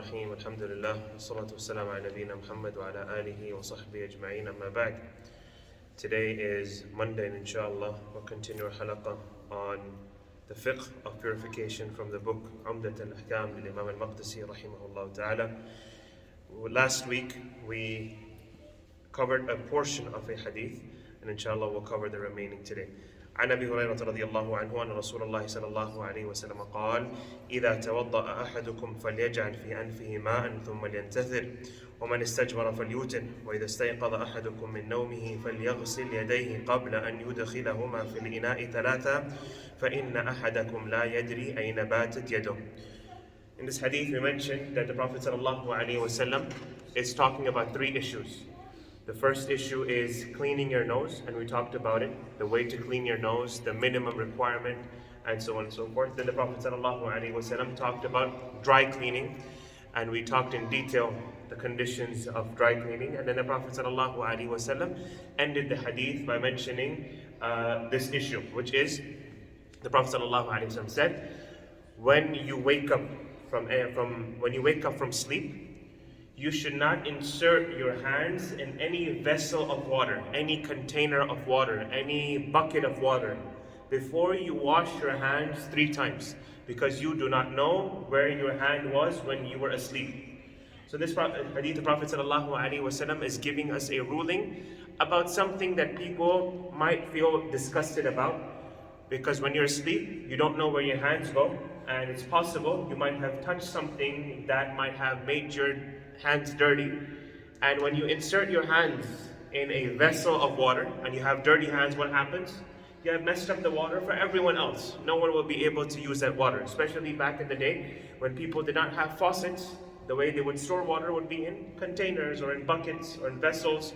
الرحيم الحمد لله والصلاة والسلام على نبينا محمد وعلى آله وصحبه أجمعين أما بعد. Today is Monday and inshallah we'll continue our halaqah on the fiqh of purification from the book Umdat Ahkam by Imam al-Maqdisi rahimahullah ta'ala. Last week we covered a portion of a hadith and inshallah we'll cover the remaining today. عن أبي هريرة رضي الله عنه أن رسول الله صلى الله عليه وسلم قال إذا توضأ أحدكم فليجعل في أنفه ماء ثم لينتثر ومن استجمر فليوتر وإذا استيقظ أحدكم من نومه فليغسل يديه قبل أن يدخلهما في الإناء ثلاثة فإن أحدكم لا يدري أين باتت يده. In this hadith we mentioned that the Prophet sallallahu alaihi wasallam is talking about three issues. The first issue is cleaning your nose, and we talked about it, the way to clean your nose, the minimum requirement, and so on and so forth. Then the Prophet ﷺ talked about dry cleaning, and we talked in detail the conditions of dry cleaning. And then the Prophet ﷺ ended the hadith by mentioning this issue, which is the Prophet ﷺ said, when you wake up from sleep, you should not insert your hands in any vessel of water, any container of water, any bucket of water, before you wash your hands 3 times, because you do not know where your hand was when you were asleep. So this hadith, the Prophet ﷺ is giving us a ruling about something that people might feel disgusted about, because when you're asleep, you don't know where your hands go, and it's possible you might have touched something that might have made your hands dirty. And when you insert your hands in a vessel of water and you have dirty hands, what happens? You have messed up the water for everyone else. No one will be able to use that water, especially back in the day when people did not have faucets. The way they would store water would be in containers or in buckets or in vessels.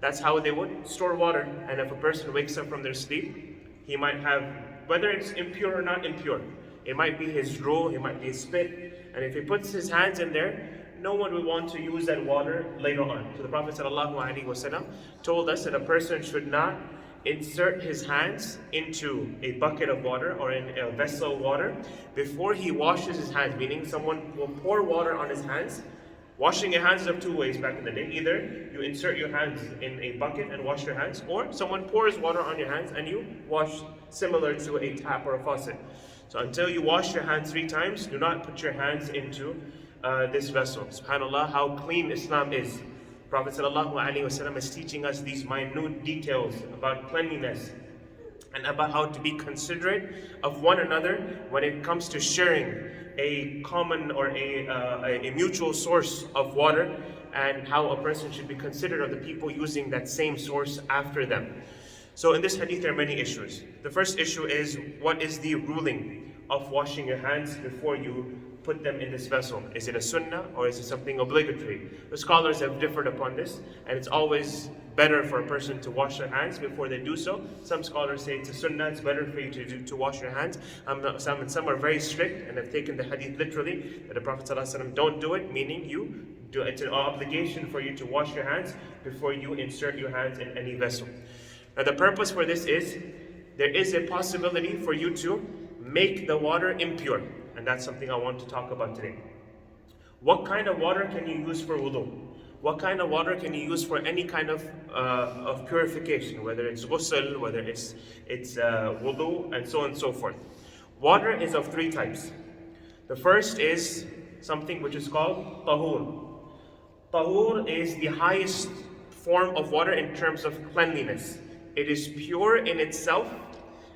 That's how they would store water. And if a person wakes up from their sleep, he might have, whether it's impure or not impure, it might be his drool, it might be his spit, and if he puts his hands in there, no one will want to use that water later on. So the Prophet ﷺ told us that a person should not insert his hands into a bucket of water or in a vessel of water before he washes his hands, meaning someone will pour water on his hands. Washing your hands is of 2 ways back in the day. Either you insert your hands in a bucket and wash your hands, or someone pours water on your hands and you wash similar to a tap or a faucet. So until you wash your hands 3 times, do not put your hands into this vessel. SubhanAllah, how clean Islam is. Prophet ﷺ is teaching us these minute details about cleanliness and about how to be considerate of one another when it comes to sharing a common or a mutual source of water, and how a person should be considerate of the people using that same source after them. So in this hadith there are many issues. The first issue is, what is the ruling of washing your hands before you put them in this vessel? Is it a sunnah or is it something obligatory? The scholars have differed upon this, and it's always better for a person to wash their hands before they do so. Some scholars say it's a sunnah, it's better for you to wash your hands. Some are very strict and have taken the hadith literally, that the Prophet ﷺ don't do it, meaning it's an obligation for you to wash your hands before you insert your hands in any vessel. Now the purpose for this is, there is a possibility for you to make the water impure, and that's something I want to talk about today. What kind of water can you use for wudu? What kind of water can you use for any kind of purification, whether it's ghusl, whether it's wudu, and so on and so forth. Water is of 3 types. The first is something which is called tahur. Tahur is the highest form of water in terms of cleanliness. It is pure in itself,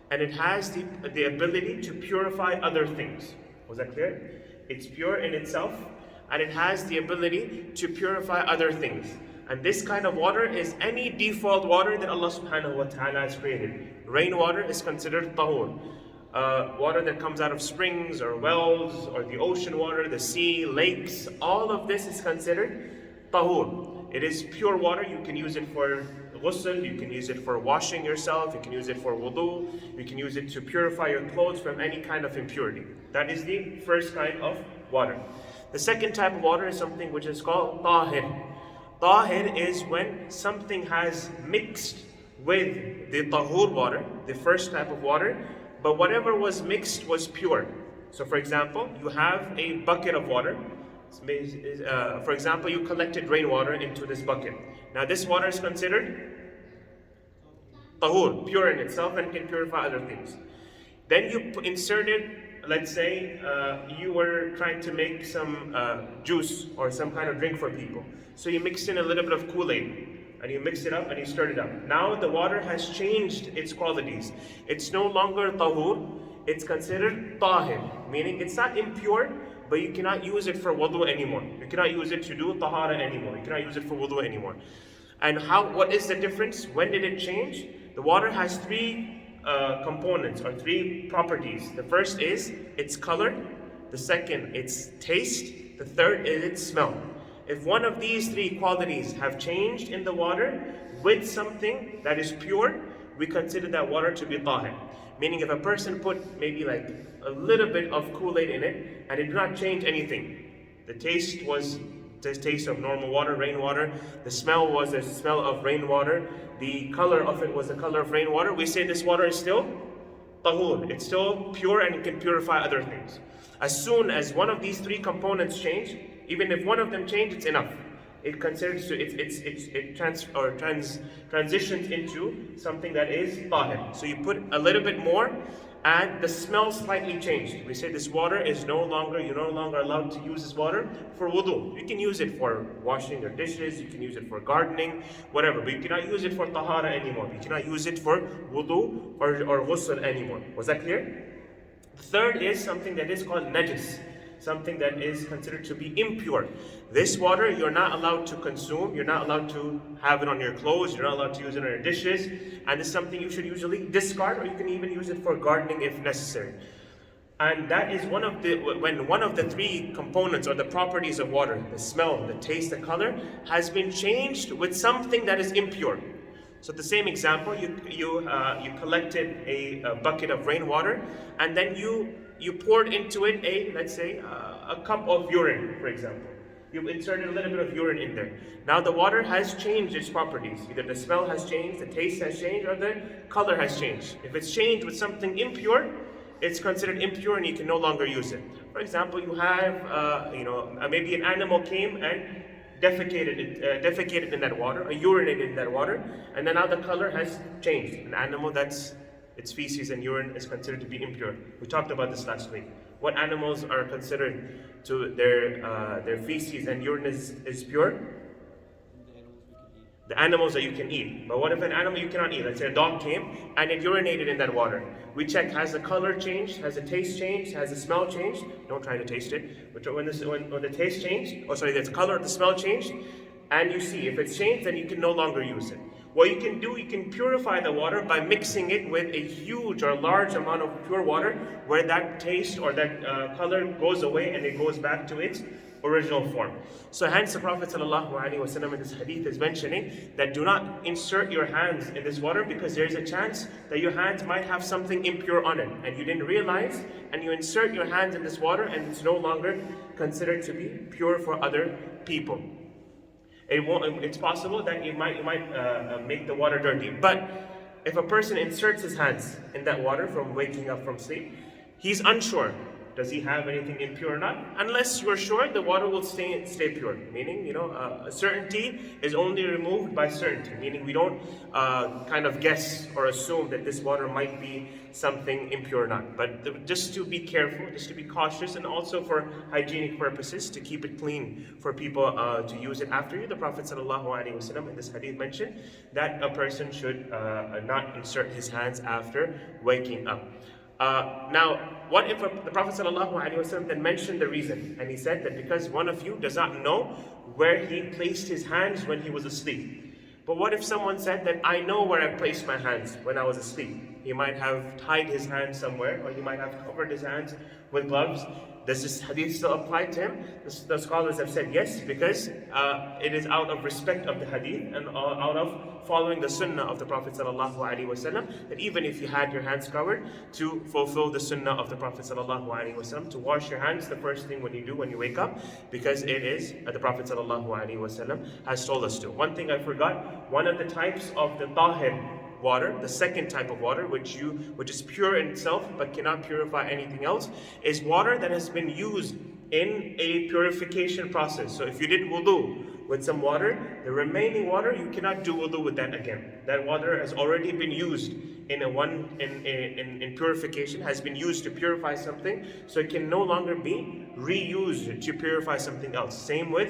and it has the ability to purify other things. Was that clear? It's pure in itself, and it has the ability to purify other things. And this kind of water is any default water that Allah subhanahu wa ta'ala has created. Rainwater is considered tahur. Water that comes out of springs or wells or the ocean water, the sea, lakes, all of this is considered tahur. It is pure water. You can use it for ghusl, you can use it for washing yourself, you can use it for wudu, you can use it to purify your clothes from any kind of impurity. That is the first kind of water. The second type of water is something which is called tahir. Tahir is when something has mixed with the tahur water, the first type of water, but whatever was mixed was pure. So for example, you have a bucket of water, For example, you collected rainwater into this bucket. Now this water is considered tahur, pure in itself, and can purify other things. Then you inserted, let's say, you were trying to make some juice or some kind of drink for people. So you mixed in a little bit of Kool-Aid, and you mix it up and you stir it up. Now the water has changed its qualities. It's no longer tahur, it's considered tahir, meaning it's not impure, but you cannot use it for wudu anymore. You cannot use it to do tahara anymore. You cannot use it for wudu anymore. And what is the difference? When did it change? The water has three components or three properties. The first is its color, the second its taste, the third is its smell. If one of these three qualities have changed in the water with something that is pure, we consider that water to be tahir. Meaning if a person put maybe like a little bit of Kool-Aid in it and it did not change anything. The taste was the taste of normal water, rainwater. The smell was the smell of rainwater. The color of it was the color of rainwater. We say this water is still tahur. It's still pure and it can purify other things. As soon as one of these three components change, even if one of them changes, it's enough. It considers transitions into something that is tahir. So you put a little bit more, and the smell slightly changed. We say this water is you're no longer allowed to use this water for wudu. You can use it for washing your dishes, you can use it for gardening, whatever, but you cannot use it for tahara anymore. You cannot use it for wudu or ghusl anymore. Was that clear? The third is something that is called najis, something that is considered to be impure. This water you're not allowed to consume, you're not allowed to have it on your clothes, you're not allowed to use it on your dishes, and it's something you should usually discard, or you can even use it for gardening if necessary. And that is when one of the three components or the properties of water, the smell, the taste, the color, has been changed with something that is impure. So the same example, you collected a bucket of rainwater, and then you poured into it let's say a cup of urine, for example. You inserted a little bit of urine in there. Now the water has changed its properties. Either the smell has changed, the taste has changed, or the color has changed. If it's changed with something impure, it's considered impure and you can no longer use it. For example, you have maybe an animal came and defecated in that water, or urinated in that water, and then now the color has changed. An animal its feces and urine is considered to be impure. We talked about this last week. What animals are considered to their feces and urine is pure? The animals that you can eat. But what if an animal you cannot eat? Let's say a dog came and it urinated in that water. We check, has the color changed? Has the taste changed? Has the smell changed? Don't try to taste it. But when the taste changed, the color of the smell changed, and you see, if it's changed, then you can no longer use it. What you can do, you can purify the water by mixing it with a huge or large amount of pure water, where that taste or that color goes away and it goes back to its original form. So hence the Prophet ﷺ in this hadith is mentioning that do not insert your hands in this water, because there is a chance that your hands might have something impure on it and you didn't realize, and you insert your hands in this water and it's no longer considered to be pure for other people. It's possible that you might make the water dirty. But if a person inserts his hands in that water from waking up from sleep, he's unsure. Does he have anything impure or not? Unless you're sure, the water will stay pure. Meaning, certainty is only removed by certainty. Meaning we don't kind of guess or assume that this water might be something impure or not. But just to be careful, just to be cautious, and also for hygienic purposes, to keep it clean for people to use it after you. The Prophet ﷺ in this hadith mentioned that a person should not insert his hands after waking up. Now, what if the Prophet ﷺ then mentioned the reason, and he said that because one of you does not know where he placed his hands when he was asleep. But what if someone said that I know where I placed my hands when I was asleep? He might have tied his hands somewhere, or he might have covered his hands with gloves. Does this hadith still apply to him? The scholars have said yes, because it is out of respect of the hadith and out of following the sunnah of the Prophet ﷺ, that even if you had your hands covered, to fulfill the sunnah of the Prophet ﷺ, to wash your hands the first thing when you wake up, because it is the Prophet ﷺ has told us to. One thing I forgot, one of the types of the tahir water, the second type of water, which is pure in itself but cannot purify anything else, is water that has been used in a purification process. So if you did wudu with some water, the remaining water, you cannot do wudu with that again. That water has already been used in purification, has been used to purify something, so it can no longer be reused to purify something else. Same with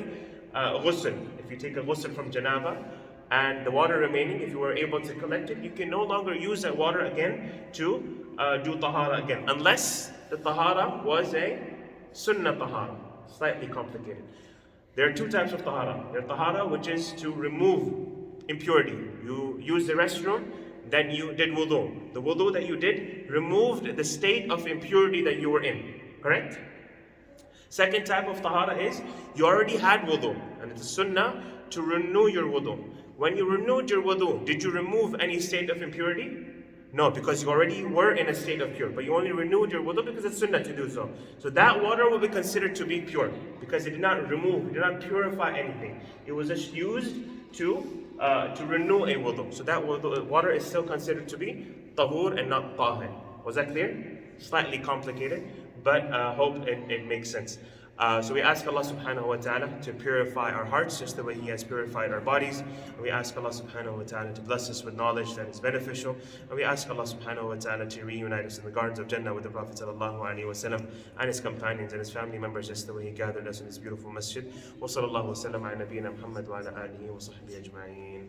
ghusl. If you take a ghusl from janaba, and the water remaining, if you were able to collect it, you can no longer use that water again to do tahara again, unless the tahara was a sunnah tahara, slightly complicated. There are two types of tahara. There's tahara which is to remove impurity. You use the restroom, then you did wudu. The wudu that you did removed the state of impurity that you were in, correct? Second type of tahara is you already had wudu, and it's a sunnah to renew your wudu. When you renewed your wudu, did you remove any state of impurity? No, because you already were in a state of pure, but you only renewed your wudu because it's sunnah to do so. So that water will be considered to be pure because it did not remove, it did not purify anything. It was just used to renew a wudu. So that water is still considered to be tahur and not tahir. Was that clear? Slightly complicated, but hope it makes sense. So we ask Allah subhanahu wa ta'ala to purify our hearts just the way He has purified our bodies. And we ask Allah subhanahu wa ta'ala to bless us with knowledge that is beneficial. And we ask Allah subhanahu wa ta'ala to reunite us in the gardens of Jannah with the Prophet sallallahu alaihi wasallam and his companions and his family members just the way He gathered us in this beautiful masjid. Wa sallallahu wa sallam ala nabiyyina Muhammad wa ala alihi wa sahbihi ajma'in.